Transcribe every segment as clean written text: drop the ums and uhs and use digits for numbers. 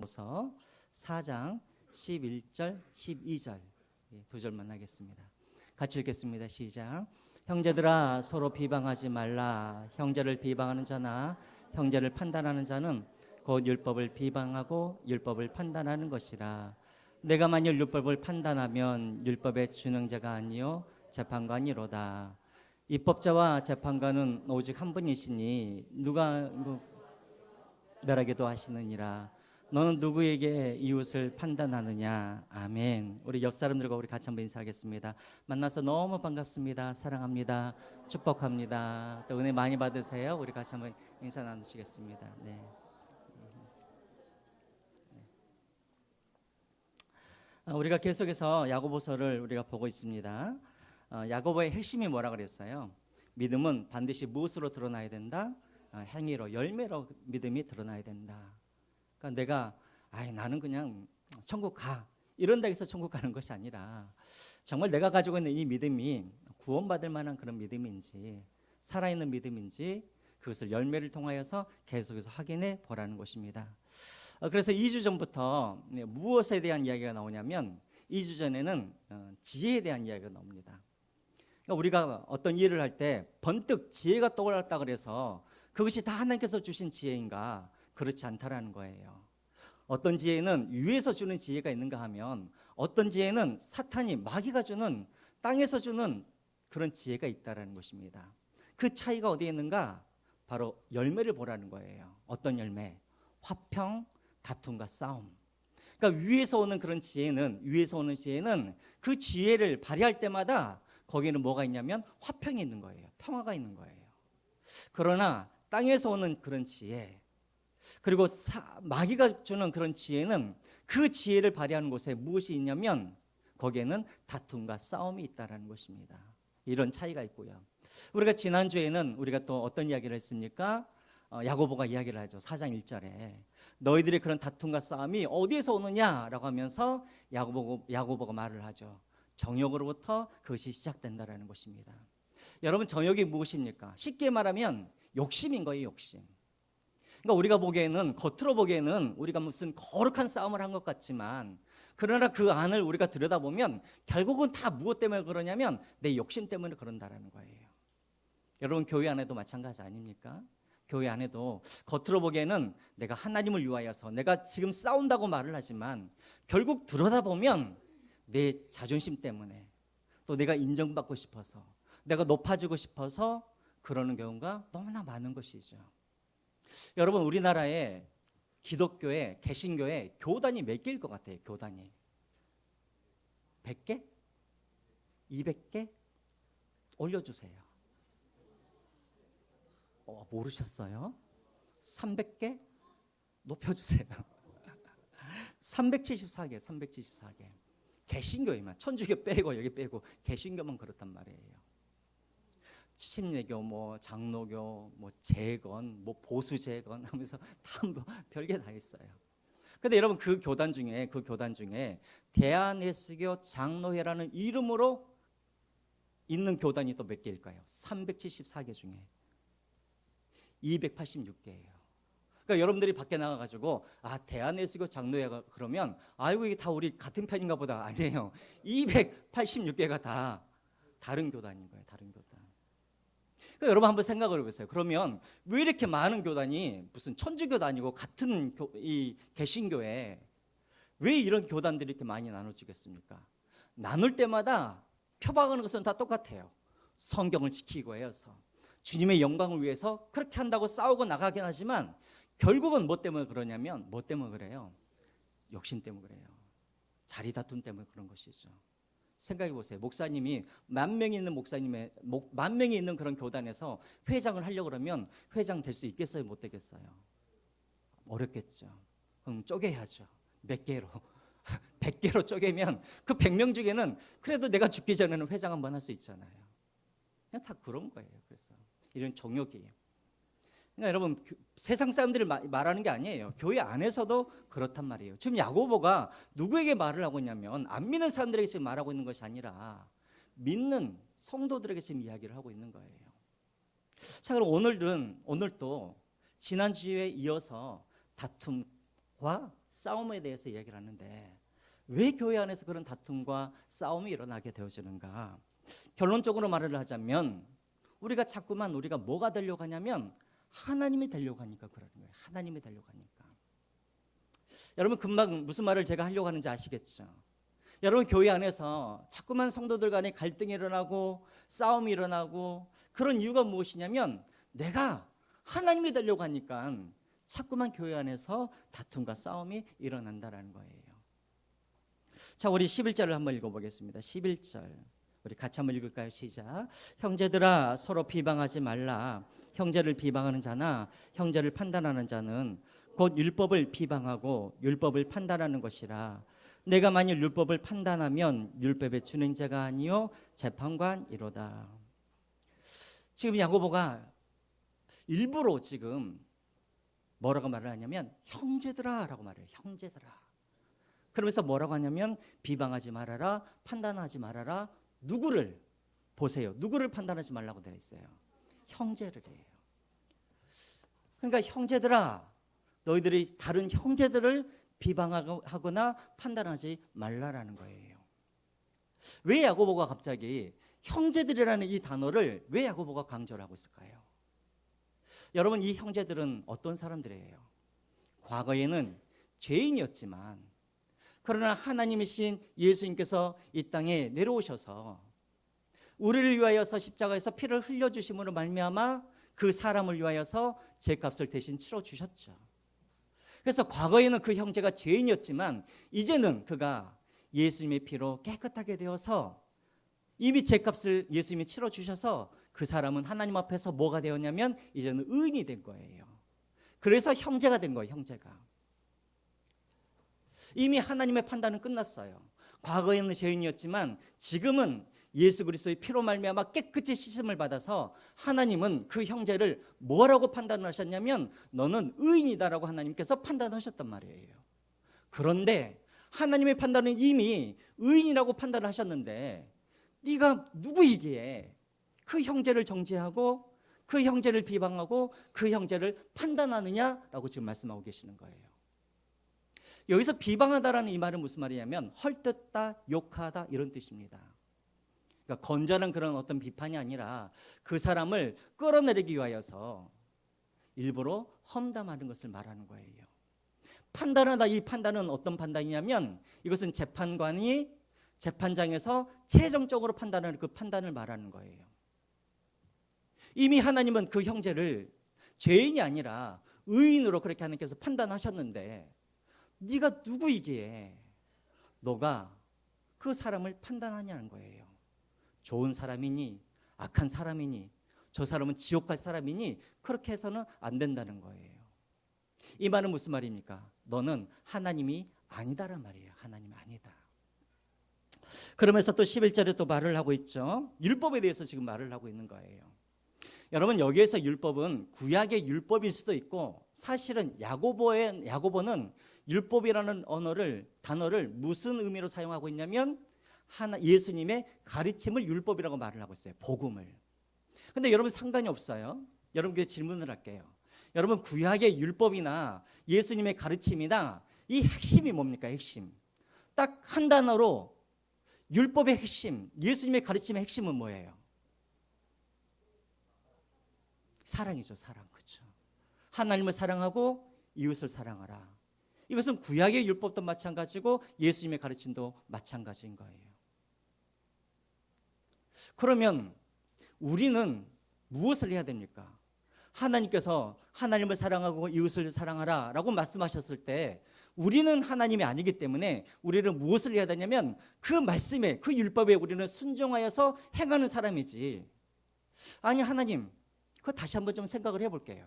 야고보서 4장 11절 12절 두 절만 하겠습니다. 같이 읽겠습니다. 시작. 형제들아 서로 비방하지 말라. 형제를 비방하는 자나 형제를 판단하는 자는 곧 율법을 비방하고 율법을 판단하는 것이라. 내가 만일 율법을 판단하면 율법의 준행자가 아니요 재판관이로다. 입법자와 재판관은 오직 한 분이시니 누가 멸하게도 하시느니라. 너는 누구에게 이웃을 판단하느냐. 아멘. 우리 옆 사람들과 우리 같이 한번 인사하겠습니다. 만나서 너무 반갑습니다. 사랑합니다. 축복합니다. 또 은혜 많이 받으세요. 우리 같이 한번 인사 나누시겠습니다. 네. 우리가 계속해서 야고보서를 우리가 보고 있습니다. 야고보의 핵심이 뭐라 그랬어요? 믿음은 반드시 무엇으로 드러나야 된다? 행위로, 열매로 믿음이 드러나야 된다. 그러니까 내가 나는 그냥 천국 가 이런다고 해서 천국 가는 것이 아니라 정말 내가 가지고 있는 이 믿음이 구원받을 만한 그런 믿음인지 살아있는 믿음인지 그것을 열매를 통하여서 계속해서 확인해 보라는 것입니다. 그래서 2주 전부터 무엇에 대한 이야기가 나오냐면 2주 전에는 지혜에 대한 이야기가 나옵니다. 그러니까 우리가 어떤 일을 할 때 번뜩 지혜가 떠올랐다 그래서 그것이 다 하나님께서 주신 지혜인가? 그렇지 않다라는 거예요. 어떤 지혜는 위에서 주는 지혜가 있는가 하면 어떤 지혜는 사탄이 마귀가 주는 땅에서 주는 그런 지혜가 있다라는 것입니다. 그 차이가 어디에 있는가? 바로 열매를 보라는 거예요. 어떤 열매? 화평, 다툼과 싸움. 그러니까 위에서 오는 그런 지혜는 그 지혜를 발휘할 때마다 거기에는 뭐가 있냐면 화평이 있는 거예요. 평화가 있는 거예요. 그러나 땅에서 오는 그런 지혜 그리고 마귀가 주는 그런 지혜는 그 지혜를 발휘하는 곳에 무엇이 있냐면 거기에는 다툼과 싸움이 있다는 것입니다. 이런 차이가 있고요. 우리가 지난주에는 우리가 또 어떤 이야기를 했습니까? 야고보가 이야기를 하죠. 4장 1절에 너희들의 그런 다툼과 싸움이 어디에서 오느냐라고 하면서 야고보가 말을 하죠. 정욕으로부터 그것이 시작된다라는 것입니다. 여러분 정욕이 무엇입니까? 쉽게 말하면 욕심인 거예요. 욕심. 그러니까 우리가 보기에는 겉으로 보기에는 우리가 무슨 거룩한 싸움을 한 것 같지만 그러나 그 안을 우리가 들여다보면 결국은 다 무엇 때문에 그러냐면 내 욕심 때문에 그런다라는 거예요. 여러분 교회 안에도 마찬가지 아닙니까? 교회 안에도 겉으로 보기에는 내가 하나님을 위하여서 내가 지금 싸운다고 말을 하지만 결국 들여다보면 내 자존심 때문에 또 내가 인정받고 싶어서 내가 높아지고 싶어서 그러는 경우가 너무나 많은 것이죠. 여러분 우리나라에 기독교에 개신교에 교단이 몇 개일 것 같아요? 교단이 100개? 200개? 올려주세요. 모르셨어요? 300개? 높여주세요. 374개 개신교에만 천주교 빼고 여기 빼고 개신교만 그렇단 말이에요. 침례교, 장로교, 재건, 보수 재건 하면서 다 별게 다 있어요. 근데 여러분 그 교단 중에 대한예수교 장로회라는 이름으로 있는 교단이 또 몇 개일까요? 374개 중에 286개예요. 그러니까 여러분들이 밖에 나가가지고 대한예수교 장로회가 그러면 이게 다 우리 같은 편인가 보다. 아니에요. 286개가 다 다른 교단인 거예요. 다른 교단. 그러니까 여러분 한번 생각을 해보세요. 그러면 왜 이렇게 많은 교단이 무슨 천주교도 아니고 같은 이 개신교에 왜 이런 교단들이 이렇게 많이 나눠지겠습니까? 나눌 때마다 표방하는 것은 다 똑같아요. 성경을 지키고 해서 주님의 영광을 위해서 그렇게 한다고 싸우고 나가긴 하지만 결국은 뭐 때문에 그러냐면 뭐 때문에 그래요? 욕심 때문에 그래요. 자리 다툼 때문에 그런 것이죠. 생각해 보세요. 목사님이 만 명이 있는 그런 교단에서 회장을 하려고 그러면 회장 될 수 있겠어요? 못 되겠어요? 어렵겠죠. 그럼 쪼개야죠. 몇 개로? 100개로 쪼개면 그 100명 중에는 그래도 내가 죽기 전에는 회장 한번 할 수 있잖아요. 그냥 다 그런 거예요. 그래서 이런 정욕이에요. 그러니까 여러분 세상 사람들이 말하는 게 아니에요. 교회 안에서도 그렇단 말이에요. 지금 야고보가 누구에게 말을 하고 있냐면 안 믿는 사람들에게 지금 말하고 있는 것이 아니라 믿는 성도들에게 지금 이야기를 하고 있는 거예요. 자, 그럼 오늘도 지난주에 이어서 다툼과 싸움에 대해서 이야기를 하는데 왜 교회 안에서 그런 다툼과 싸움이 일어나게 되어지는가? 결론적으로 말을 하자면 우리가 자꾸만 우리가 뭐가 되려고 하냐면 하나님이 되려고 하니까 그러는 거예요. 하나님이 되려고 하니까. 여러분 금방 무슨 말을 제가 하려고 하는지 아시겠죠? 여러분 교회 안에서 자꾸만 성도들 간에 갈등이 일어나고 싸움이 일어나고 그런 이유가 무엇이냐면 내가 하나님이 되려고 하니까 자꾸만 교회 안에서 다툼과 싸움이 일어난다라는 거예요. 자, 우리 11절을 한번 읽어보겠습니다. 11절 우리 같이 한번 읽을까요? 시작. 형제들아 서로 비방하지 말라. 형제를 비방하는 자나 형제를 판단하는 자는 곧 율법을 비방하고 율법을 판단하는 것이라. 내가 만일 율법을 판단하면 율법의 준행자가 아니요 재판관이로다. 지금 야고보가 일부러 지금 뭐라고 말을 하냐면 형제들아 라고 말해요. 형제들아. 그러면서 뭐라고 하냐면 비방하지 말아라, 판단하지 말아라. 누구를 보세요. 누구를 판단하지 말라고 되어 있어요. 형제를 해요. 그러니까 형제들아, 너희들이 다른 형제들을 비방하거나 판단하지 말라라는 거예요. 왜 야고보가 갑자기 형제들이라는 이 단어를 왜 야고보가 강조를 하고 있을까요? 여러분 이 형제들은 어떤 사람들이에요? 과거에는 죄인이었지만 그러나 하나님이신 예수님께서 이 땅에 내려오셔서 우리를 위하여서 십자가에서 피를 흘려주심으로 말미암아 그 사람을 위하여서 죄값을 대신 치러주셨죠. 그래서 과거에는 그 형제가 죄인이었지만 이제는 그가 예수님의 피로 깨끗하게 되어서 이미 죄값을 예수님이 치러주셔서 그 사람은 하나님 앞에서 뭐가 되었냐면 이제는 의인이 된 거예요. 그래서 형제가 된 거예요. 형제가. 이미 하나님의 판단은 끝났어요. 과거에는 죄인이었지만 지금은 예수 그리스도의 피로 말미암아 깨끗이 씻음을 받아서 하나님은 그 형제를 뭐라고 판단을 하셨냐면 너는 의인이다라고 하나님께서 판단하셨단 말이에요. 그런데 하나님의 판단은 이미 의인이라고 판단을 하셨는데 네가 누구이기에 그 형제를 정죄하고 그 형제를 비방하고 그 형제를 판단하느냐라고 지금 말씀하고 계시는 거예요. 여기서 비방하다라는 이 말은 무슨 말이냐면 헐뜯다, 욕하다 이런 뜻입니다. 그러니까 건전한 그런 어떤 비판이 아니라 그 사람을 끌어내리기 위하여서 일부러 험담하는 것을 말하는 거예요. 판단하다, 이 판단은 어떤 판단이냐면 이것은 재판관이 재판장에서 최종적으로 판단하는 그 판단을 말하는 거예요. 이미 하나님은 그 형제를 죄인이 아니라 의인으로 그렇게 하나님께서 판단하셨는데 네가 누구이기에 너가 그 사람을 판단하냐는 거예요. 좋은 사람이니 악한 사람이니 저 사람은 지옥 갈 사람이니 그렇게 해서는 안 된다는 거예요. 이 말은 무슨 말입니까? 너는 하나님이 아니다란 말이에요. 하나님이 아니다. 그러면서 또 11절에 또 말을 하고 있죠. 율법에 대해서 지금 말을 하고 있는 거예요. 여러분 여기에서 율법은 구약의 율법일 수도 있고 사실은 야고보는 율법이라는 단어를 무슨 의미로 사용하고 있냐면 예수님의 가르침을 율법이라고 말을 하고 있어요. 복음을. 근데 여러분 상관이 없어요. 여러분께 질문을 할게요. 여러분 구약의 율법이나 예수님의 가르침이나 이 핵심이 뭡니까? 핵심. 딱 한 단어로 율법의 핵심, 예수님의 가르침의 핵심은 뭐예요? 사랑이죠. 사랑. 그렇죠. 하나님을 사랑하고 이웃을 사랑하라. 이것은 구약의 율법도 마찬가지고 예수님의 가르침도 마찬가지인 거예요. 그러면 우리는 무엇을 해야 됩니까? 하나님께서 하나님을 사랑하고 이웃을 사랑하라 라고 말씀하셨을 때 우리는 하나님이 아니기 때문에 우리는 무엇을 해야 되냐면 그 말씀에 그 율법에 우리는 순종하여서 행하는 사람이지. 아니 하나님 그거 다시 한번 좀 생각을 해볼게요.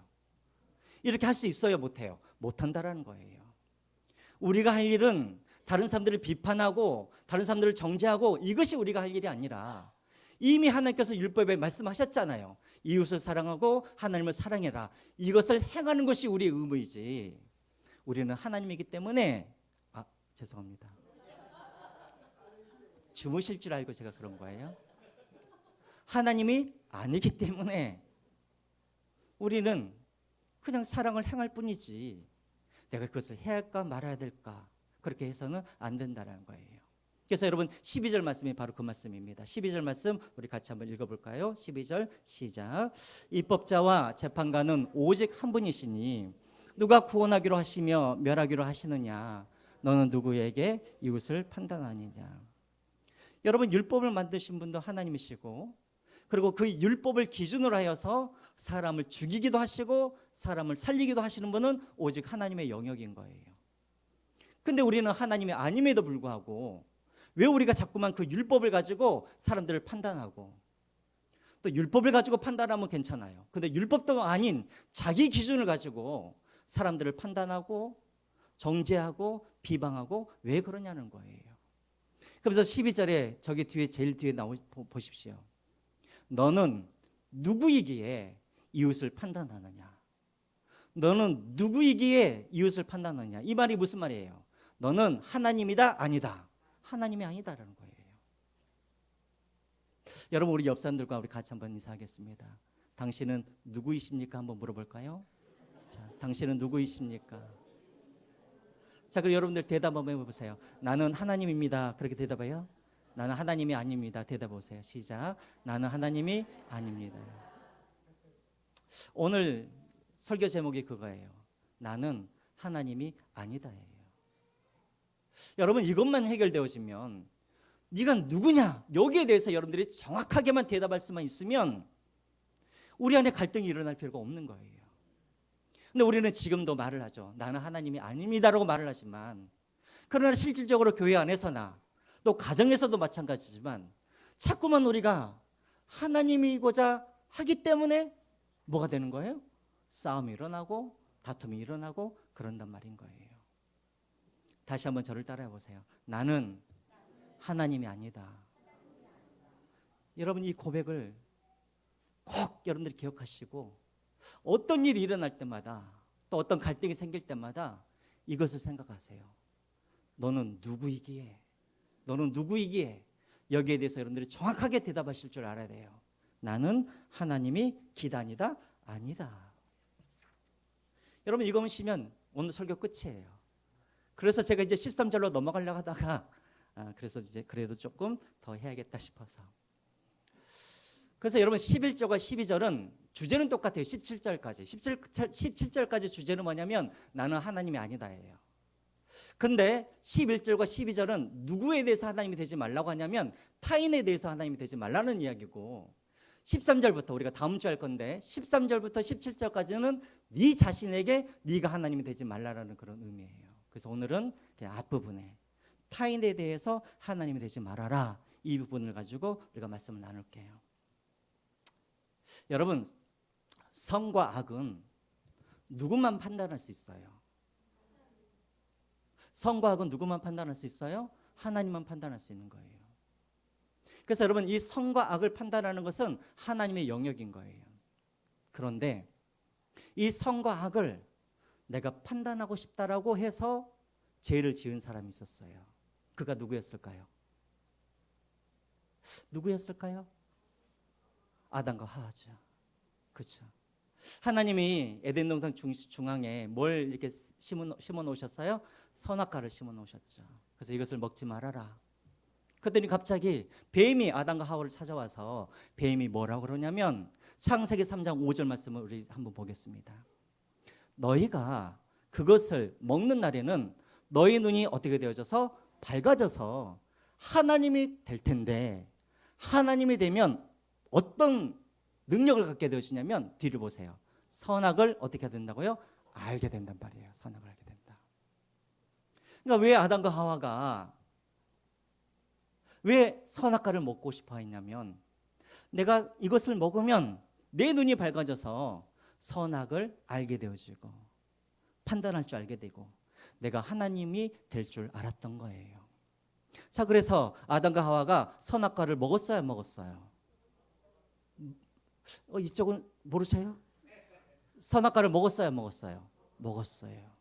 이렇게 할 수 있어요? 못해요? 못한다라는 거예요. 우리가 할 일은 다른 사람들을 비판하고 다른 사람들을 정죄하고 이것이 우리가 할 일이 아니라 이미 하나님께서 율법에 말씀하셨잖아요. 이웃을 사랑하고 하나님을 사랑해라. 이것을 행하는 것이 우리의 의무이지. 우리는 하나님이기 때문에 죄송합니다. 주무실 줄 알고 제가 그런 거예요. 하나님이 아니기 때문에 우리는 그냥 사랑을 행할 뿐이지 내가 그것을 해야 할까 말아야 될까? 그렇게 해서는 안 된다는 거예요. 그래서 여러분 12절 말씀이 바로 그 말씀입니다. 12절 말씀 우리 같이 한번 읽어볼까요? 12절 시작. 입법자와 재판관은 오직 한 분이시니 누가 구원하기로 하시며 멸하기로 하시느냐? 너는 누구에게 이웃을 판단하느냐? 여러분 율법을 만드신 분도 하나님이시고, 그리고 그 율법을 기준으로 하여서 사람을 죽이기도 하시고 사람을 살리기도 하시는 분은 오직 하나님의 영역인 거예요. 근데 우리는 하나님이 아님에도 불구하고 왜 우리가 자꾸만 그 율법을 가지고 사람들을 판단하고, 또 율법을 가지고 판단하면 괜찮아요. 근데 율법도 아닌 자기 기준을 가지고 사람들을 판단하고 정죄하고 비방하고 왜 그러냐는 거예요. 그래서 12절에 저기 뒤에 제일 뒤에 보십시오. 너는 누구이기에 이웃을 판단하느냐? 너는 누구이기에 이웃을 판단하느냐? 이 말이 무슨 말이에요? 너는 하나님이다 아니다. 하나님이 아니다라는 거예요. 여러분 우리 옆 사람들과 우리 같이 한번 인사하겠습니다. 당신은 누구이십니까? 한번 물어볼까요? 자, 당신은 누구이십니까? 자, 그리고 여러분들 대답 한번 해보세요. 나는 하나님입니다. 그렇게 대답해요. 나는 하나님이 아닙니다. 대답해보세요. 시작. 나는 하나님이 아닙니다. 오늘 설교 제목이 그거예요. 나는 하나님이 아니다예요. 여러분 이것만 해결되어지면, 네가 누구냐 여기에 대해서 여러분들이 정확하게만 대답할 수만 있으면 우리 안에 갈등이 일어날 필요가 없는 거예요. 근데 우리는 지금도 말을 하죠. 나는 하나님이 아닙니다라고 말을 하지만, 그러나 실질적으로 교회 안에서나 또 가정에서도 마찬가지지만 자꾸만 우리가 하나님이고자 하기 때문에 뭐가 되는 거예요? 싸움이 일어나고 다툼이 일어나고 그런단 말인 거예요. 다시 한번 저를 따라해 보세요. 나는 하나님이 아니다. 여러분 이 고백을 꼭 여러분들이 기억하시고, 어떤 일이 일어날 때마다 또 어떤 갈등이 생길 때마다 이것을 생각하세요. 너는 누구이기에, 너는 누구이기에, 여기에 대해서 여러분들이 정확하게 대답하실 줄 알아야 돼요. 나는 하나님이 기단이다 아니다. 여러분 이거 보시면 오늘 설교 끝이에요. 그래서 제가 이제 13절로 넘어가려고 하다가 그래서 이제 그래도 조금 더 해야겠다 싶어서. 그래서 여러분 11절과 12절은 주제는 똑같아요. 17절까지. 17절까지 주제는 뭐냐면 나는 하나님이 아니다예요. 근데 11절과 12절은 누구에 대해서 하나님이 되지 말라고 하냐면 타인에 대해서 하나님이 되지 말라는 이야기고, 13절부터 우리가 다음 주 할 건데 13절부터 17절까지는 네 자신에게 네가 하나님이 되지 말라라는 그런 의미예요. 그래서 오늘은 그냥 앞부분에 타인에 대해서 하나님이 되지 말아라, 이 부분을 가지고 우리가 말씀을 나눌게요. 여러분 선과 악은 누구만 판단할 수 있어요? 선과 악은 누구만 판단할 수 있어요? 하나님만 판단할 수 있는 거예요. 그래서 여러분 이 선과 악을 판단하는 것은 하나님의 영역인 거예요. 그런데 이 선과 악을 내가 판단하고 싶다라고 해서 죄를 지은 사람이 있었어요. 그가 누구였을까요? 누구였을까요? 아담과 하와죠. 그렇죠. 하나님이 에덴 동산 중앙에 뭘 이렇게 심어 놓으셨어요? 선악과를 심어 놓으셨죠. 그래서 이것을 먹지 말아라. 그랬더니 갑자기 뱀이 아담과 하와를 찾아와서 뱀이 뭐라고 그러냐면 창세기 3장 5절 말씀을 우리 한번 보겠습니다. 너희가 그것을 먹는 날에는 너희 눈이 어떻게 되어져서 밝아져서 하나님이 될 텐데, 하나님이 되면 어떤 능력을 갖게 되시냐면 뒤를 보세요. 선악을 어떻게 된다고요? 알게 된단 말이에요. 선악을 알게 된다. 그러니까 왜 아담과 하와가 왜 선악과를 먹고 싶어 했냐면, 내가 이것을 먹으면 내 눈이 밝아져서 선악을 알게 되어지고 판단할 줄 알게 되고 내가 하나님이 될 줄 알았던 거예요. 자, 그래서 아담과 하와가 선악과를 먹었어요, 먹었어요? 이쪽은 모르세요? 선악과를 먹었어요, 먹었어요? 먹었어요.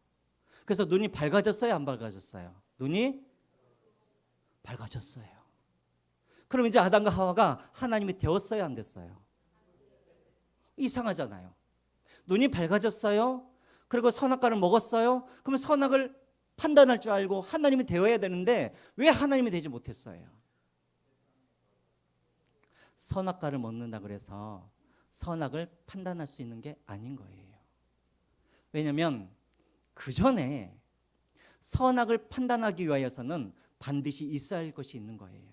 그래서 눈이 밝아졌어요, 안 밝아졌어요? 눈이 밝아졌어요. 그럼 이제 아담과 하와가 하나님이 되었어요, 안 됐어요? 이상하잖아요. 눈이 밝아졌어요. 그리고 선악과를 먹었어요. 그러면 선악을 판단할 줄 알고 하나님이 되어야 되는데 왜 하나님이 되지 못했어요? 선악과를 먹는다 그래서 선악을 판단할 수 있는 게 아닌 거예요. 왜냐하면 그 전에 선악을 판단하기 위하여서는 반드시 있어야 할 것이 있는 거예요.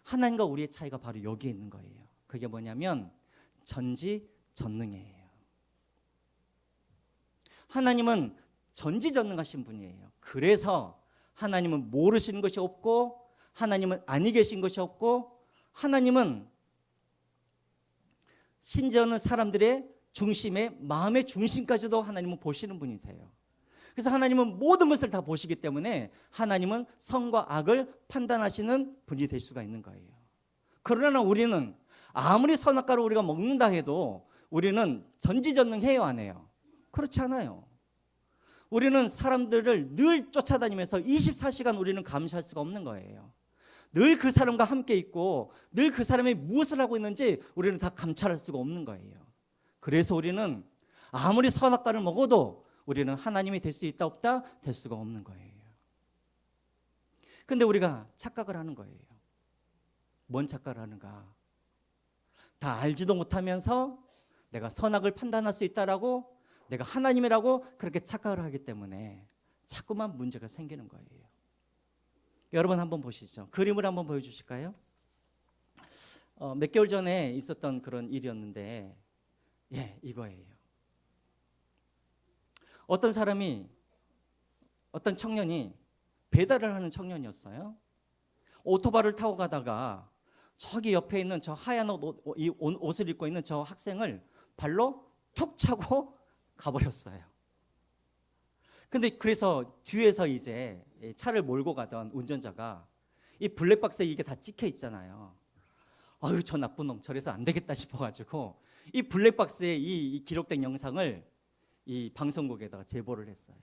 하나님과 우리의 차이가 바로 여기에 있는 거예요. 그게 뭐냐면 전지전능이에요. 하나님은 전지전능하신 분이에요. 그래서 하나님은 모르시는 것이 없고, 하나님은 아니 계신 것이 없고, 하나님은 심지어는 사람들의 중심에 마음의 중심까지도 하나님은 보시는 분이세요. 그래서 하나님은 모든 것을 다 보시기 때문에 하나님은 선과 악을 판단하시는 분이 될 수가 있는 거예요. 그러나 우리는 아무리 선악과를 우리가 먹는다 해도 우리는 전지전능해요, 안 해요? 그렇지 않아요. 우리는 사람들을 늘 쫓아다니면서 24시간 우리는 감시할 수가 없는 거예요. 늘 그 사람과 함께 있고 늘 그 사람이 무엇을 하고 있는지 우리는 다 감찰할 수가 없는 거예요. 그래서 우리는 아무리 선악과를 먹어도 우리는 하나님이 될 수 있다 없다? 될 수가 없는 거예요. 근데 우리가 착각을 하는 거예요. 뭔 착각을 하는가? 다 알지도 못하면서 내가 선악을 판단할 수 있다라고, 내가 하나님이라고 그렇게 착각을 하기 때문에 자꾸만 문제가 생기는 거예요. 여러분 한번 보시죠. 그림을 한번 보여주실까요? 몇 개월 전에 있었던 그런 일이었는데, 이거예요. 어떤 청년이 배달을 하는 청년이었어요. 오토바이를 타고 가다가 저기 옆에 있는 저 하얀 옷을 입고 있는 저 학생을 발로 툭 차고 가버렸어요. 근데 그래서 뒤에서 이제 차를 몰고 가던 운전자가 이 블랙박스에 이게 다 찍혀 있잖아요. 아유, 저 나쁜 놈, 저래서 안 되겠다 싶어가지고 이 블랙박스에 이 기록된 영상을 이 방송국에다가 제보를 했어요.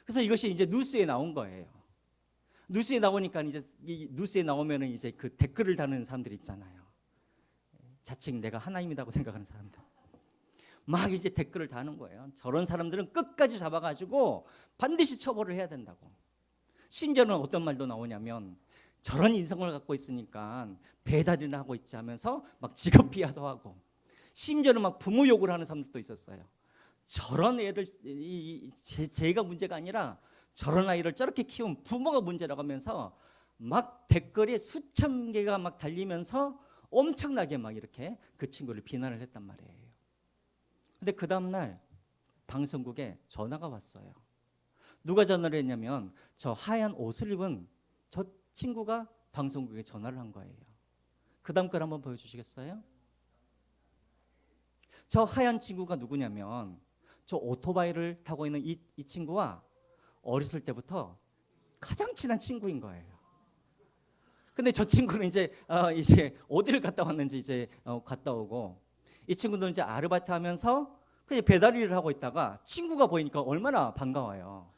그래서 이것이 이제 뉴스에 나온 거예요. 뉴스에 나오니까 이제 이 뉴스에 나오면은 이제 그 댓글을 다는 사람들 있잖아요. 자칭 내가 하나님이라고 생각하는 사람들. 막 이제 댓글을 다는 거예요. 저런 사람들은 끝까지 잡아가지고 반드시 처벌을 해야 된다고. 심지어는 어떤 말도 나오냐면 저런 인성을 갖고 있으니까 배달이나 하고 있지 하면서 막 직업 비하도 하고, 심지어는 막 부모 욕을 하는 사람들도 있었어요. 저런 애를 제가 문제가 아니라 저런 아이를 저렇게 키운 부모가 문제라고 하면서 막 댓글이 수천 개가 막 달리면서 엄청나게 막 이렇게 그 친구를 비난을 했단 말이에요. 근데 그 다음날 방송국에 전화가 왔어요. 누가 전화를 했냐면 저 하얀 옷을 입은 저 친구가 방송국에 전화를 한 거예요. 그 다음 걸 한번 보여주시겠어요? 저 하얀 친구가 누구냐면 저 오토바이를 타고 있는 이 친구와 어렸을 때부터 가장 친한 친구인 거예요. 근데 저 친구는 이제 어디를 갔다 왔는지 이제 갔다 오고, 이 친구도 이제 아르바이트 하면서 그냥 배달 일을 하고 있다가 친구가 보이니까 얼마나 반가워요.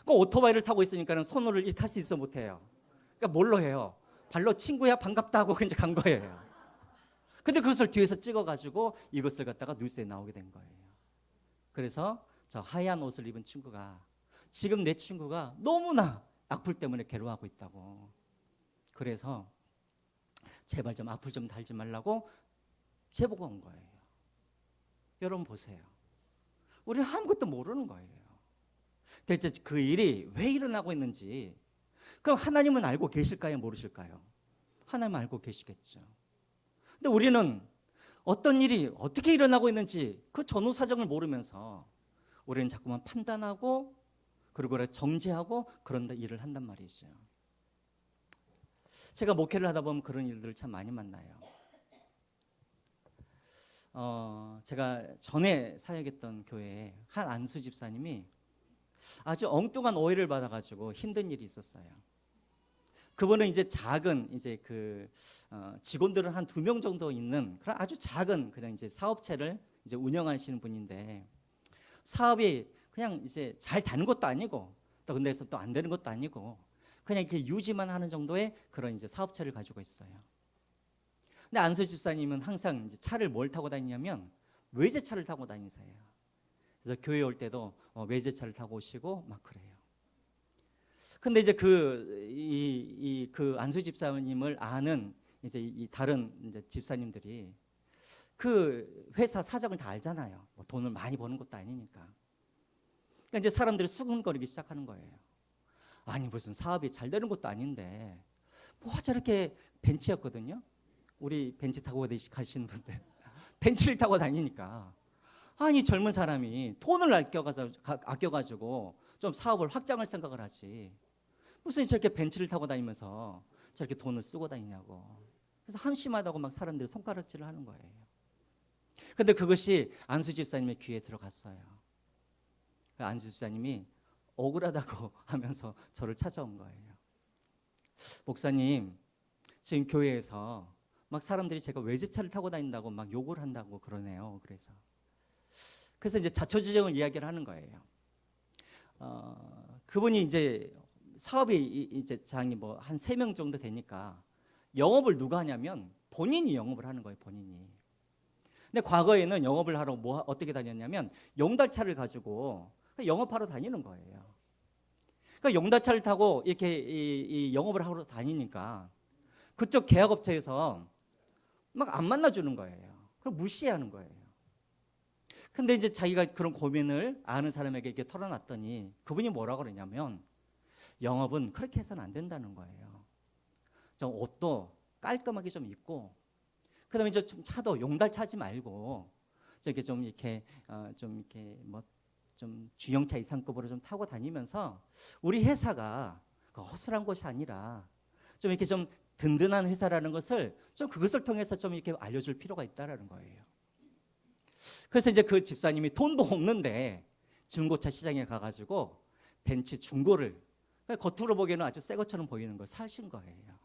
그 오토바이를 타고 있으니까는 손으로 이렇게 할 수 있어 못해요. 그러니까 뭘로 해요? 발로 친구야 반갑다 하고 이제 간 거예요. 근데 그것을 뒤에서 찍어가지고 이것을 갖다가 뉴스에 나오게 된 거예요. 그래서 저 하얀 옷을 입은 친구가 지금 내 친구가 너무나 악플 때문에 괴로워하고 있다고. 그래서 제발 좀 악플 좀 달지 말라고 제보가 온 거예요. 여러분 보세요. 우리는 아무것도 모르는 거예요. 대체 그 일이 왜 일어나고 있는지. 그럼 하나님은 알고 계실까요? 모르실까요? 하나님은 알고 계시겠죠. 근데 우리는 어떤 일이 어떻게 일어나고 있는지 그 전후 사정을 모르면서 우리는 자꾸만 판단하고 그리고 정죄하고 그런 일을 한단 말이죠. 제가 목회를 하다 보면 그런 일들을 참 많이 만나요. 제가 전에 사역했던 교회에 한 안수 집사님이 아주 엉뚱한 오해를 받아가지고 힘든 일이 있었어요. 그분은 이제 작은 이제 직원들은 한 2명 정도 있는 그런 아주 작은 그냥 이제 사업체를 이제 운영하시는 분인데, 사업이 그냥 이제 잘 되는 것도 아니고 또 근데서 또 안 되는 것도 아니고 그냥 이렇게 유지만 하는 정도의 그런 이제 사업체를 가지고 있어요. 근데 안수 집사님은 항상 이제 차를 뭘 타고 다니냐면 외제차를 타고 다니세요. 그래서 교회 올 때도 외제차를 타고 오시고 막 그래요. 근데 이제 그 안수 집사님을 아는 이제 이 다른 이제 집사님들이 그 회사 사정을 다 알잖아요. 뭐 돈을 많이 버는 것도 아니니까. 그러니까 이제 사람들이 수군거리기 시작하는 거예요. 아니 무슨 사업이 잘 되는 것도 아닌데 뭐 저렇게 벤츠였거든요. 우리 벤츠 타고 가시는 분들 벤츠를 타고 다니니까 아니 젊은 사람이 돈을 아껴가지고 좀 사업을 확장할 생각을 하지 무슨 저렇게 벤츠를 타고 다니면서 저렇게 돈을 쓰고 다니냐고. 그래서 한심하다고 막 사람들이 손가락질을 하는 거예요. 근데 그것이 안수 집사님의 귀에 들어갔어요. 안수 집사님이 억울하다고 하면서 저를 찾아온 거예요. 목사님, 지금 교회에서 막 사람들이 제가 외제차를 타고 다닌다고 막 욕을 한다고 그러네요. 그래서 이제 자초지종을 이야기를 하는 거예요. 그분이 이제 사업이 이제 장이 뭐 한 3명 정도 되니까 영업을 누가 하냐면 본인이 영업을 하는 거예요. 본인이. 근데 과거에는 영업을 하러 어떻게 다녔냐면 용달차를 가지고 영업하러 다니는 거예요. 그러니까 용달차를 타고 이렇게 이 영업을 하러 다니니까 그쪽 계약업체에서 막 안 만나주는 거예요. 그럼 무시하는 거예요. 근데 이제 자기가 그런 고민을 아는 사람에게 이렇게 털어놨더니 그분이 뭐라 그러냐면 영업은 그렇게 해서는 안 된다는 거예요. 좀 옷도 깔끔하게 좀 입고 그다음에 이제 좀 차도 용달 차지 말고 저렇게 좀 이렇게 뭐 좀 주영차 이상급으로 좀 타고 다니면서 우리 회사가 허술한 곳이 아니라 좀 이렇게 좀 든든한 회사라는 것을 좀 그것을 통해서 좀 이렇게 알려줄 필요가 있다라는 거예요. 그래서 이제 그 집사님이 돈도 없는데 중고차 시장에 가가지고 벤츠 중고를 겉으로 보기에는 아주 새 것처럼 보이는 걸 사신 거예요.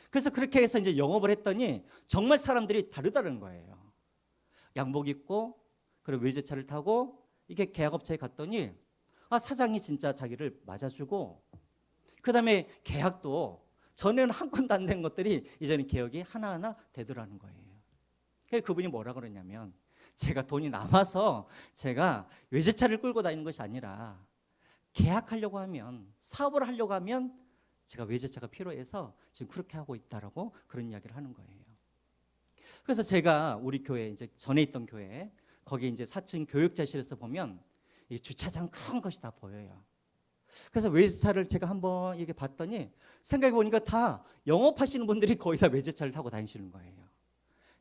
그래서 그렇게 해서 이제 영업을 했더니 정말 사람들이 다르다는 거예요. 양복 입고 그리고 외제차를 타고 이게 계약업체에 갔더니 사장이 진짜 자기를 맞아주고 그다음에 계약도 전에는 한 건도 안 된 것들이 이제는 계약이 하나하나 되더라는 거예요. 그래서 그분이 뭐라 그러냐면 제가 돈이 남아서 제가 외제차를 끌고 다니는 것이 아니라 계약하려고 하면 사업을 하려고 하면 제가 외제차가 필요해서 지금 그렇게 하고 있다라고 그런 이야기를 하는 거예요. 그래서 제가 우리 교회 이제 전에 있던 교회 거기 이제 4층 교육자실에서 보면 이 주차장 큰 것이 다 보여요. 그래서 외제차를 제가 한번 이렇게 봤더니 생각해 보니까 다 영업하시는 분들이 거의 다 외제차를 타고 다니시는 거예요.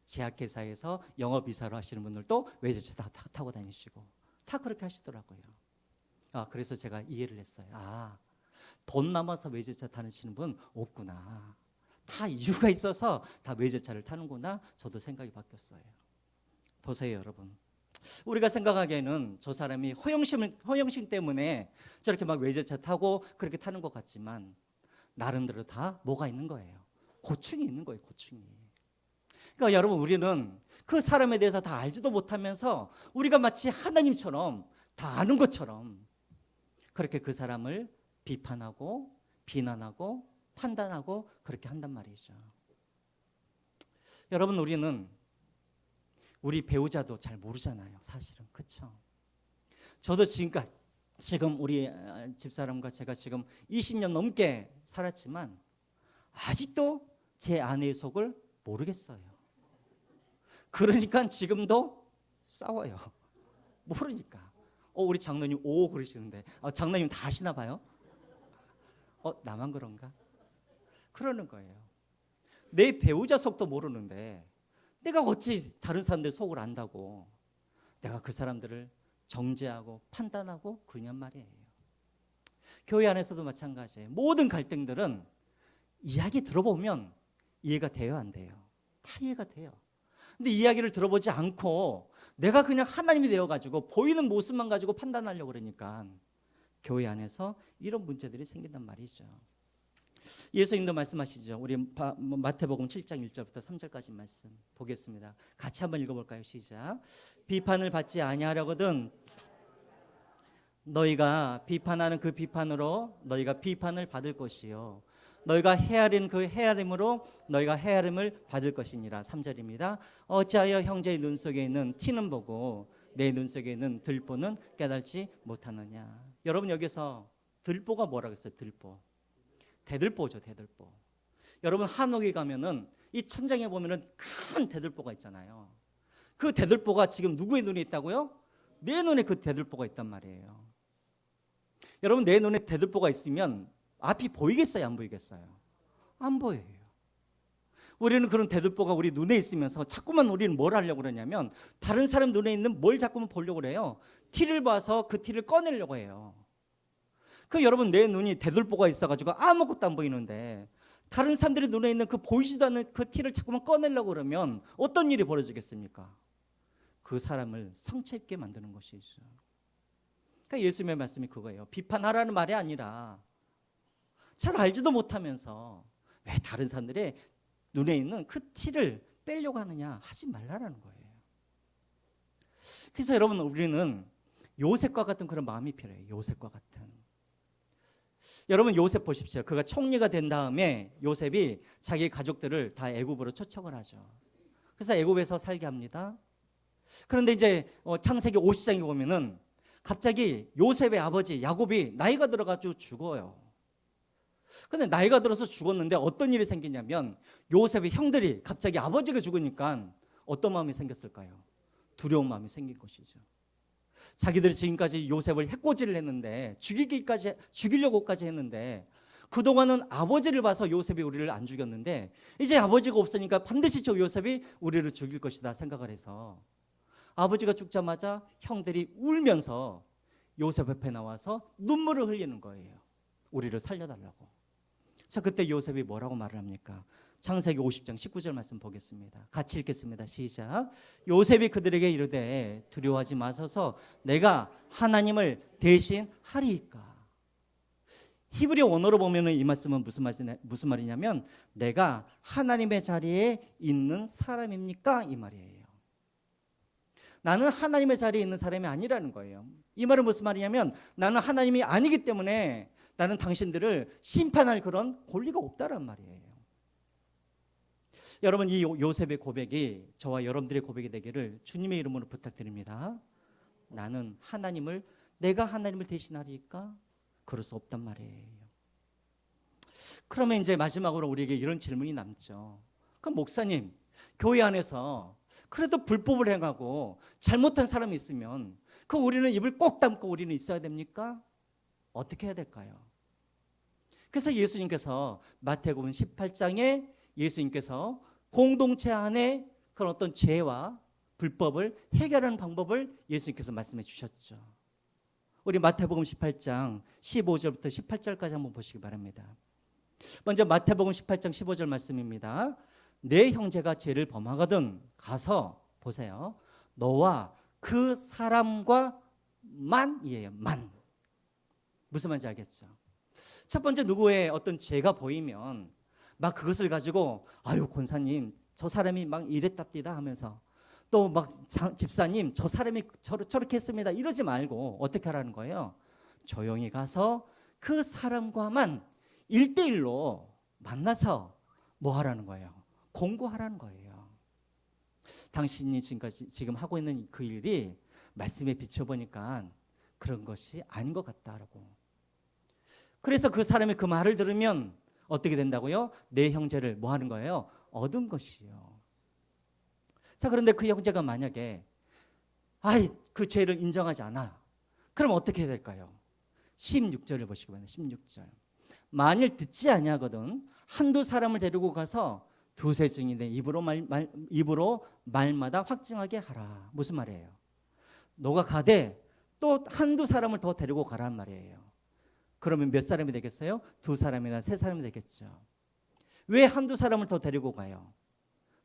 제약회사에서 영업이사로 하시는 분들도 외제차 다 타고 다니시고 다 그렇게 하시더라고요. 그래서 제가 이해를 했어요. 돈 남아서 외제차 타시는 분 없구나. 다 이유가 있어서 다 외제차를 타는구나. 저도 생각이 바뀌었어요. 보세요, 여러분. 우리가 생각하기에는 저 사람이 허영심 때문에 저렇게 막 외제차 타고 그렇게 타는 것 같지만 나름대로 다 뭐가 있는 거예요. 고충이 있는 거예요. 고충이. 그러니까 여러분 우리는 그 사람에 대해서 다 알지도 못하면서 우리가 마치 하나님처럼 다 아는 것처럼 그렇게 그 사람을 비판하고 비난하고 판단하고 그렇게 한단 말이죠. 여러분 우리는 우리 배우자도 잘 모르잖아요. 사실은. 그렇죠? 저도 지금 우리 집사람과 제가 지금 20년 넘게 살았지만 아직도 제 아내의 속을 모르겠어요. 그러니까 지금도 싸워요. 모르니까. 우리 장로님 오 그러시는데 장로님 다 아시나 봐요? 나만 그런가? 그러는 거예요. 내 배우자 속도 모르는데 내가 어찌 다른 사람들 속을 안다고 내가 그 사람들을 정죄하고 판단하고 그냥 말이에요. 교회 안에서도 마찬가지예요. 모든 갈등들은 이야기 들어보면 이해가 돼요, 안 돼요? 다 이해가 돼요. 근데 이야기를 들어보지 않고 내가 그냥 하나님이 되어가지고 보이는 모습만 가지고 판단하려고 그러니까 교회 안에서 이런 문제들이 생긴단 말이죠. 예수님도 말씀하시죠. 우리 마태복음 7장 1절부터 3절까지 말씀 보겠습니다. 같이 한번 읽어볼까요? 시작. 비판을 받지 아니하려거든 너희가 비판하는 그 비판으로 너희가 비판을 받을 것이요 너희가 헤아리는 그 헤아림으로 너희가 헤아림을 받을 것이니라. 3절입니다. 어찌하여 형제의 눈 속에 있는 티는 보고 내 눈 속에 있는 들보는 깨달지 못하느냐. 여러분 여기서 들보가 뭐라고 했어요? 들보. 대들보죠, 대들보. 여러분 한옥에 가면은 이 천장에 보면은 큰 대들보가 있잖아요. 그 대들보가 지금 누구의 눈에 있다고요? 내 눈에 그 대들보가 있단 말이에요. 여러분 내 눈에 대들보가 있으면 앞이 보이겠어요? 안 보이겠어요? 안 보여요. 우리는 그런 대들보가 우리 눈에 있으면서 자꾸만 우리는 뭘 하려고 그러냐면 다른 사람 눈에 있는 뭘 자꾸만 보려고 그래요. 티를 봐서 그 티를 꺼내려고 해요. 그 여러분 내 눈이 대들보가 있어가지고 아무것도 안 보이는데 다른 사람들의 눈에 있는 그 보이지도 않는 그 티를 자꾸만 꺼내려고 그러면 어떤 일이 벌어지겠습니까? 그 사람을 상처 입게 만드는 것이죠. 그러니까 예수님의 말씀이 그거예요. 비판하라는 말이 아니라 잘 알지도 못하면서 왜 다른 사람들의 눈에 있는 그 티를 빼려고 하느냐, 하지 말라라는 거예요. 그래서 여러분 우리는 요셉과 같은 그런 마음이 필요해요. 요셉과 같은. 여러분 요셉 보십시오. 그가 총리가 된 다음에 요셉이 자기 가족들을 다 애굽으로 초청을 하죠. 그래서 애굽에서 살게 합니다. 그런데 이제 창세기 50장에 보면은 갑자기 요셉의 아버지 야곱이 나이가 들어가지고 죽어요. 근데 나이가 들어서 죽었는데 어떤 일이 생기냐면 요셉의 형들이 갑자기 아버지가 죽으니까 어떤 마음이 생겼을까요? 두려운 마음이 생긴 것이죠. 자기들이 지금까지 요셉을 해코지를 했는데 죽이려고까지 했는데 그동안은 아버지를 봐서 요셉이 우리를 안 죽였는데 이제 아버지가 없으니까 반드시 저 요셉이 우리를 죽일 것이다 생각을 해서 아버지가 죽자마자 형들이 울면서 요셉 옆에 나와서 눈물을 흘리는 거예요. 우리를 살려달라고. 자, 그때 요셉이 뭐라고 말을 합니까? 창세기 50장 19절 말씀 보겠습니다. 같이 읽겠습니다. 시작. 요셉이 그들에게 이르되 두려워하지 마소서 내가 하나님을 대신하리이까. 히브리 원어로 보면은 이 말씀은 무슨 말이냐면 내가 하나님의 자리에 있는 사람입니까? 이 말이에요. 나는 하나님의 자리에 있는 사람이 아니라는 거예요. 이 말은 무슨 말이냐면 나는 하나님이 아니기 때문에 나는 당신들을 심판할 그런 권리가 없다란 말이에요. 여러분 이 요셉의 고백이 저와 여러분들의 고백이 되기를 주님의 이름으로 부탁드립니다. 나는 내가 하나님을 대신하리까? 그럴 수 없단 말이에요. 그러면 이제 마지막으로 우리에게 이런 질문이 남죠. 그럼 목사님, 교회 안에서 그래도 불법을 행하고 잘못한 사람이 있으면 그 우리는 입을 꼭 닫고 우리는 있어야 됩니까? 어떻게 해야 될까요? 그래서 예수님께서 마태복음 18장에 예수님께서 공동체 안에 그런 어떤 죄와 불법을 해결하는 방법을 예수님께서 말씀해 주셨죠. 우리 마태복음 18장 15절부터 18절까지 한번 보시기 바랍니다. 먼저 마태복음 18장 15절 말씀입니다. 내 형제가 죄를 범하거든 가서 보세요. 너와 그 사람과 만이에요. 만. 무슨 말인지 알겠죠? 첫 번째 누구의 어떤 죄가 보이면 막 그것을 가지고 아유 권사님 저 사람이 막 이랬답디다 하면서 또 막 집사님 저 사람이 저렇게 했습니다 이러지 말고 어떻게 하라는 거예요? 조용히 가서 그 사람과만 1대1로 만나서 뭐 하라는 거예요? 공고하라는 거예요. 당신이 지금 하고 있는 그 일이 말씀에 비춰보니까 그런 것이 아닌 것 같다라고. 그래서 그 사람이 그 말을 들으면 어떻게 된다고요? 내 형제를 뭐 하는 거예요? 얻은 것이요. 자, 그런데 그 형제가 만약에 그 죄를 인정하지 않아. 그럼 어떻게 해야 될까요? 16절을 보시기 바랍니다. 16절. 만일 듣지 아니하거든 한두 사람을 데리고 가서 두세 증인의 입으로 말마다 확증하게 하라. 무슨 말이에요? 너가 가되 또 한두 사람을 더 데리고 가라는 말이에요. 그러면 몇 사람이 되겠어요? 두 사람이나 세 사람이 되겠죠. 왜 한두 사람을 더 데리고 가요?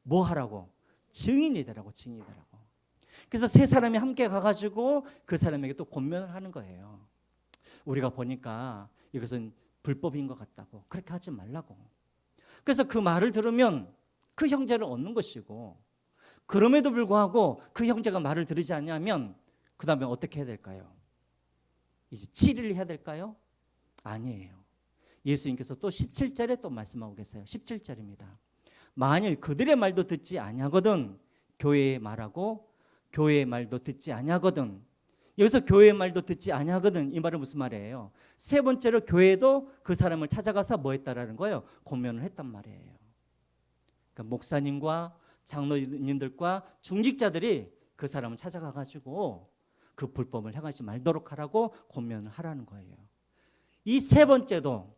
뭐 하라고? 증인이 되라고. 증인이 되라고. 그래서 세 사람이 함께 가가지고 그 사람에게 또 권면을 하는 거예요. 우리가 보니까 이것은 불법인 것 같다고. 그렇게 하지 말라고. 그래서 그 말을 들으면 그 형제를 얻는 것이고 그럼에도 불구하고 그 형제가 말을 들으지 않냐면 그 다음에 어떻게 해야 될까요? 이제 치리를 해야 될까요? 아니에요. 예수님께서 또 17절에 또 말씀하고 계세요. 17절입니다. 만일 그들의 말도 듣지 아니하거든 교회에 말하고 교회의 말도 듣지 아니하거든. 여기서 교회의 말도 듣지 아니하거든, 이 말은 무슨 말이에요? 세 번째로 교회도 그 사람을 찾아가서 뭐 했다라는 거예요? 권면을 했단 말이에요. 그러니까 목사님과 장로님들과 중직자들이 그 사람을 찾아가 가지고 그 불법을 행하지 말도록 하라고 권면을 하라는 거예요. 이 세 번째도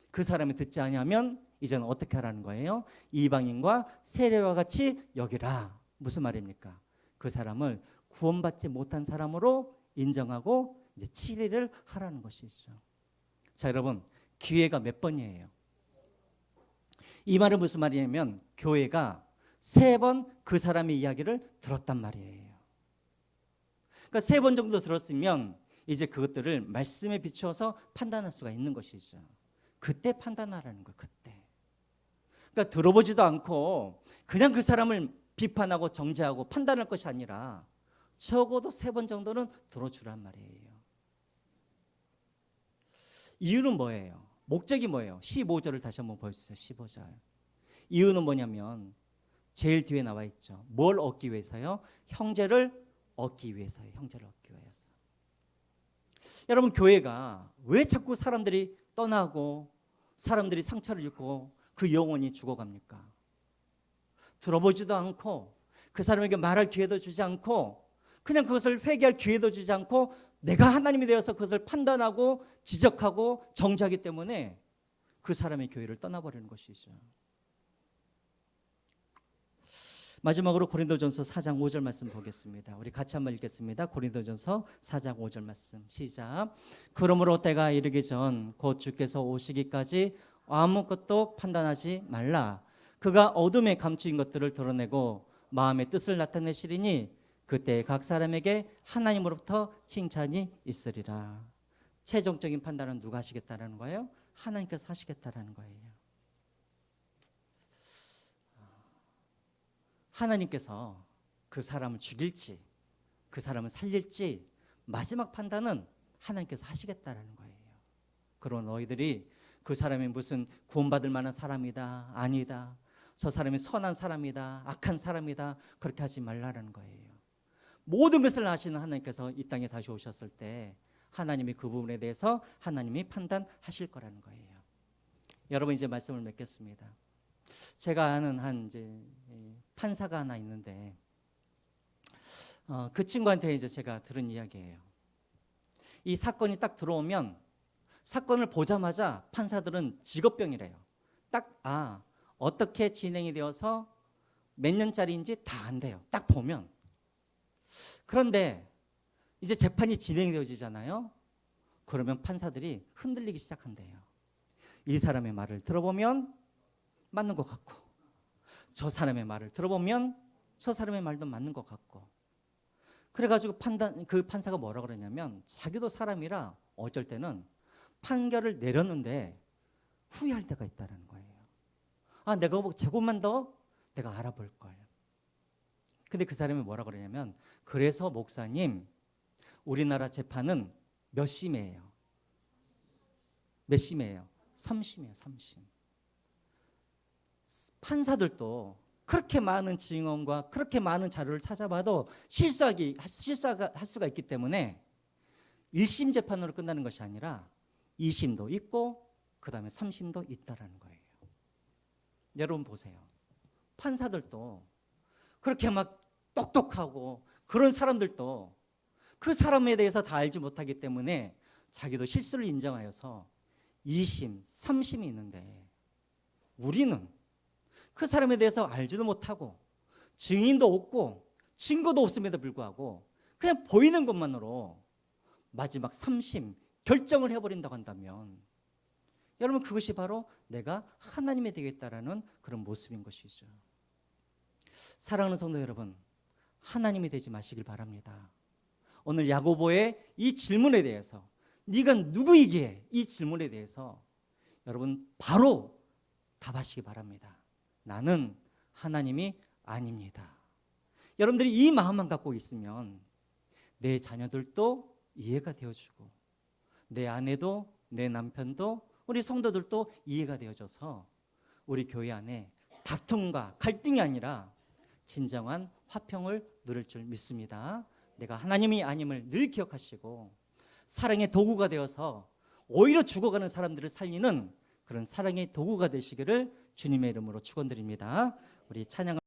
그 사람이 듣지 아니하면 이제는 어떻게 하라는 거예요? 이방인과 세례와 같이 여기라. 무슨 말입니까? 그 사람을 구원받지 못한 사람으로 인정하고 이제 치리를 하라는 것이죠. 자, 여러분, 기회가 몇 번이에요? 이 말은 무슨 말이냐면 교회가 3번 그 사람의 이야기를 들었단 말이에요. 그러니까 3번 정도 들었으면 이제 그것들을 말씀에 비추어서 판단할 수가 있는 것이죠. 그때 판단하라는 거예요. 그때. 그러니까 들어보지도 않고 그냥 그 사람을 비판하고 정죄하고 판단할 것이 아니라 적어도 3번 정도는 들어주란 말이에요. 이유는 뭐예요? 목적이 뭐예요? 15절을 다시 한번 보여주세요. 15절. 이유는 뭐냐면 제일 뒤에 나와 있죠. 뭘 얻기 위해서요? 형제를 얻기 위해서요. 형제를 얻기 위해서. 여러분, 교회가 왜 자꾸 사람들이 떠나고 사람들이 상처를 입고 그 영혼이 죽어갑니까? 들어보지도 않고 그 사람에게 말할 기회도 주지 않고 그냥 그것을 회개할 기회도 주지 않고 내가 하나님이 되어서 그것을 판단하고 지적하고 정죄하기 때문에 그 사람의 교회를 떠나버리는 것이죠. 마지막으로 고린도전서 4장 5절 말씀 보겠습니다. 우리 같이 한번 읽겠습니다. 고린도전서 4장 5절 말씀 시작. 그러므로 때가 이르기 전 곧 주께서 오시기까지 아무것도 판단하지 말라. 그가 어둠에 감추인 것들을 드러내고 마음의 뜻을 나타내시리니 그때 각 사람에게 하나님으로부터 칭찬이 있으리라. 최종적인 판단은 누가 하시겠다라는 거예요? 하나님께서 하시겠다라는 거예요. 하나님께서 그 사람을 죽일지 그 사람을 살릴지 마지막 판단은 하나님께서 하시겠다라는 거예요. 그런 너희들이 그 사람이 무슨 구원받을 만한 사람이다, 아니다, 저 사람이 선한 사람이다, 악한 사람이다, 그렇게 하지 말라라는 거예요. 모든 것을 아시는 하나님께서 이 땅에 다시 오셨을 때 하나님이 그 부분에 대해서 하나님이 판단하실 거라는 거예요. 여러분, 이제 말씀을 맺겠습니다. 제가 아는 한 이제 판사가 하나 있는데 그 친구한테 이제 제가 들은 이야기예요. 이 사건이 딱 들어오면 사건을 보자마자 판사들은 직업병이래요. 딱 어떻게 진행이 되어서 몇 년짜리인지 다 안돼요. 딱 보면. 그런데 이제 재판이 진행이 되어지잖아요. 그러면 판사들이 흔들리기 시작한대요. 이 사람의 말을 들어보면 맞는 것 같고 저 사람의 말을 들어보면 저 사람의 말도 맞는 것 같고 그래가지고 그 판사가 뭐라 그러냐면 자기도 사람이라 어쩔 때는 판결을 내렸는데 후회할 때가 있다는 거예요. 내가 조금만 더 내가 알아볼 걸. 근데 그 사람이 뭐라 그러냐면 그래서 목사님 우리나라 재판은 몇 심이에요? 몇 심이에요? 3심이에요. 3심. 판사들도 그렇게 많은 증언과 그렇게 많은 자료를 찾아봐도 실수할 수가 있기 때문에 1심 재판으로 끝나는 것이 아니라 2심도 있고 그 다음에 3심도 있다라는 거예요. 여러분 보세요. 판사들도 그렇게 막 똑똑하고 그런 사람들도 그 사람에 대해서 다 알지 못하기 때문에 자기도 실수를 인정하여서 2심, 3심이 있는데 우리는 그 사람에 대해서 알지도 못하고 증인도 없고 증거도 없음에도 불구하고 그냥 보이는 것만으로 마지막 3심 결정을 해버린다고 한다면 여러분 그것이 바로 내가 하나님이 되겠다라는 그런 모습인 것이죠. 사랑하는 성도 여러분, 하나님이 되지 마시길 바랍니다. 오늘 야고보의 이 질문에 대해서 네가 누구이기에 이 질문에 대해서 여러분 바로 답하시기 바랍니다. 나는 하나님이 아닙니다. 여러분들이 이 마음만 갖고 있으면 내 자녀들도 이해가 되어주고 내 아내도 내 남편도 우리 성도들도 이해가 되어져서 우리 교회 안에 다툼과 갈등이 아니라 진정한 화평을 누릴 줄 믿습니다. 내가 하나님이 아님을 늘 기억하시고 사랑의 도구가 되어서 오히려 죽어가는 사람들을 살리는 그런 사랑의 도구가 되시기를 주님의 이름으로 축원드립니다. 우리 찬양